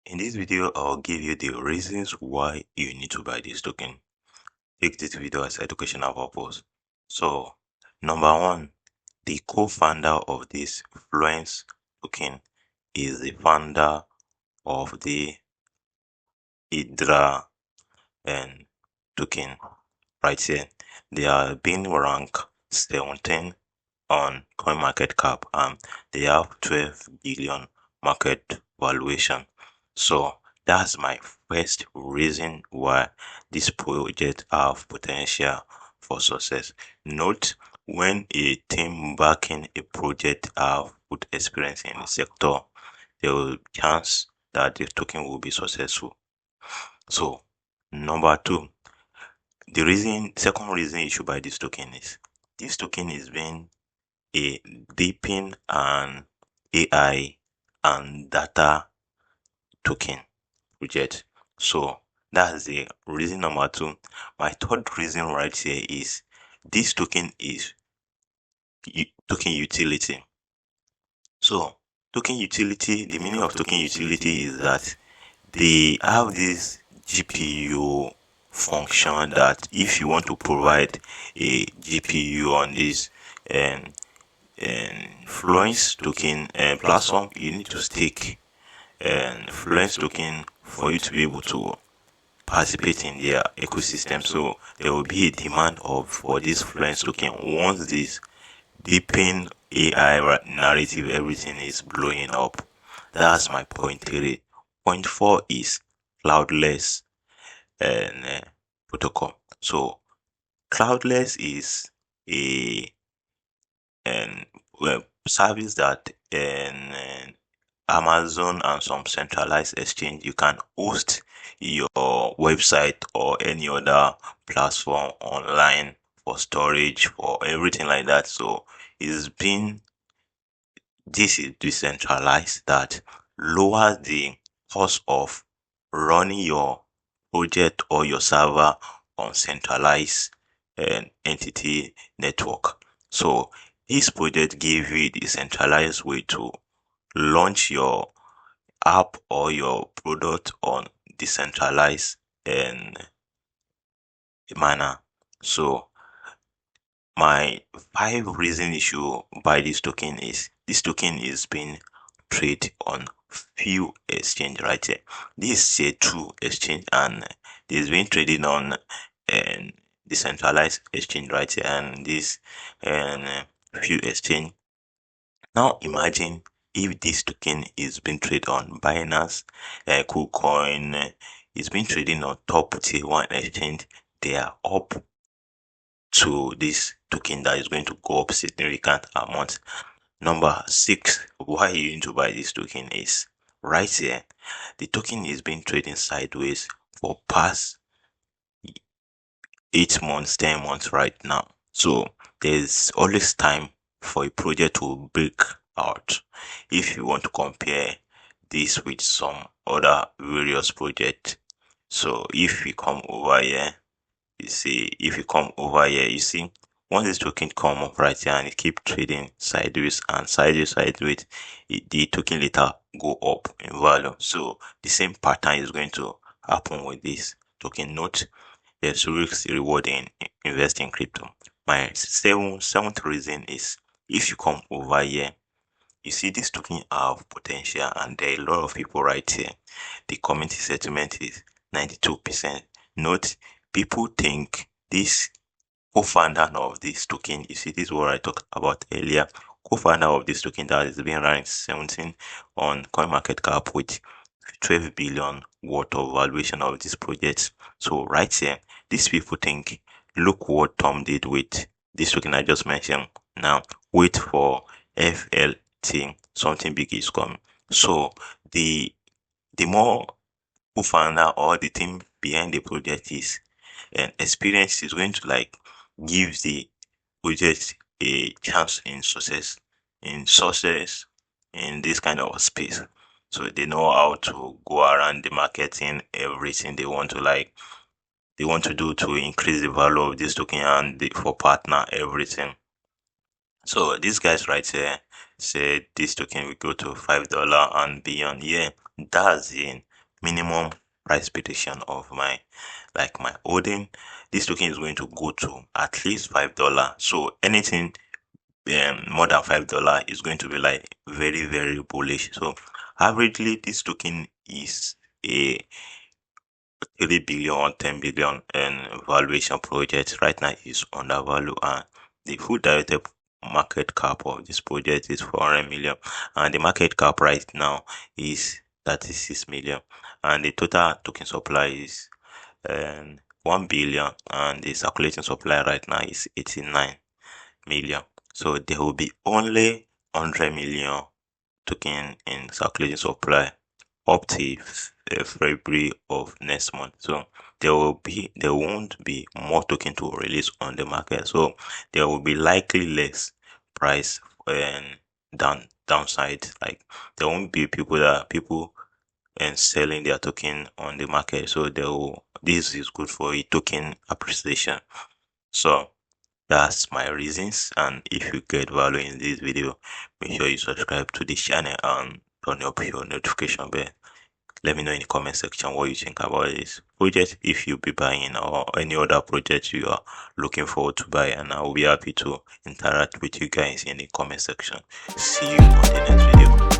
In this video, I'll give you the reasons why you need to buy this token. Take this video as educational purpose. So, number one, the co-founder of this Fluence token is the founder of the Hydra and token right here. They are being ranked 17 on CoinMarketCap and they have 12 billion market valuation. So that's my first reason why this project have potential for success. Note, when a team backing a project have good experience in the sector, there will be chance that the token will be successful. So number two, second reason you should buy this token is this token is being a Depin and AI and data token project. So that's the reason number two. My third reason right here is this token is token utility. So token utility, the meaning of token utility is that they have this GPU function that if you want to provide a GPU on this and Fluence token platform, you need to stake Fluence token for you to be able to participate in their ecosystem. So there will be a demand for this Fluence token once this Depin AI narrative, everything is blowing up. That's my point 3. Point 4 is cloudless protocol. So cloudless is a service that in Amazon and some centralized exchange you can host your website or any other platform online for storage, for everything like that. So this is decentralized that lowers the cost of running your project or your server on centralized entity network. So this project gives you the centralized way to launch your app or your product on decentralized manner. So my 5 reason you should buy this token is this token is being traded on few exchange right here. This is a true exchange and this is being traded on decentralized exchange right here, and this few exchange. Now imagine if this token is being traded on Binance, KuCoin, it's been trading on top tier 1 exchange. They are up to this token that is going to go up significant amount. Number 6, why you need to buy this token is right here. The token is being trading sideways for past 8 months, 10 months right now. So there's always time for a project to break out. If you want to compare this with some other various projects, so if we come over here, you see, you see, once this token come up right here and it keep trading sideways and sideways, the token later go up in value. So the same pattern is going to happen with this token. Note, there's risk reward in investing in crypto. My seventh reason is if you come over here, you see this token have potential and there are a lot of people right here. The community settlement is 92%. Note, people think this co-founder of this token, you see, this is what I talked about earlier. Co-founder of this token that is being ranked 17 on CoinMarketCap with 12 billion worth of valuation of this project. So right here, these people think, look what Tom did with this token I just mentioned. Now wait for FLT, something big is coming. So the more co-founder or the team behind the project is experience is going to like give the project a chance in success in this kind of space. So they know how to go around the marketing, everything they want to do to increase the value of this token and for partner everything. So these guys right here said this token will go to $5 and beyond. Yeah, that's minimum price prediction of my holding, this token is going to go to at least $5. So anything more than $5 is going to be like very, very bullish. So averagely this token is a 3 billion or 10 billion valuation project. Right now is undervalued, and the full directed market cap of this project is 400 million, and the market cap right now is 36 million, and the total token supply is 1 billion, and the circulating supply right now is 89 million. So there will be only 100 million token in circulating supply up to February of next month. So there won't be more token to release on the market. So there will be likely less price and downside. Like there won't be people and selling their token on the market. So this is good for a token appreciation. So that's my reasons, and if you get value in this video, make sure you subscribe to this channel and turn up your notification bell. Let me know in the comment section what you think about this project, if you'll be buying or any other project you are looking forward to buy, and I will be happy to interact with you guys in the comment section. See you on the next video.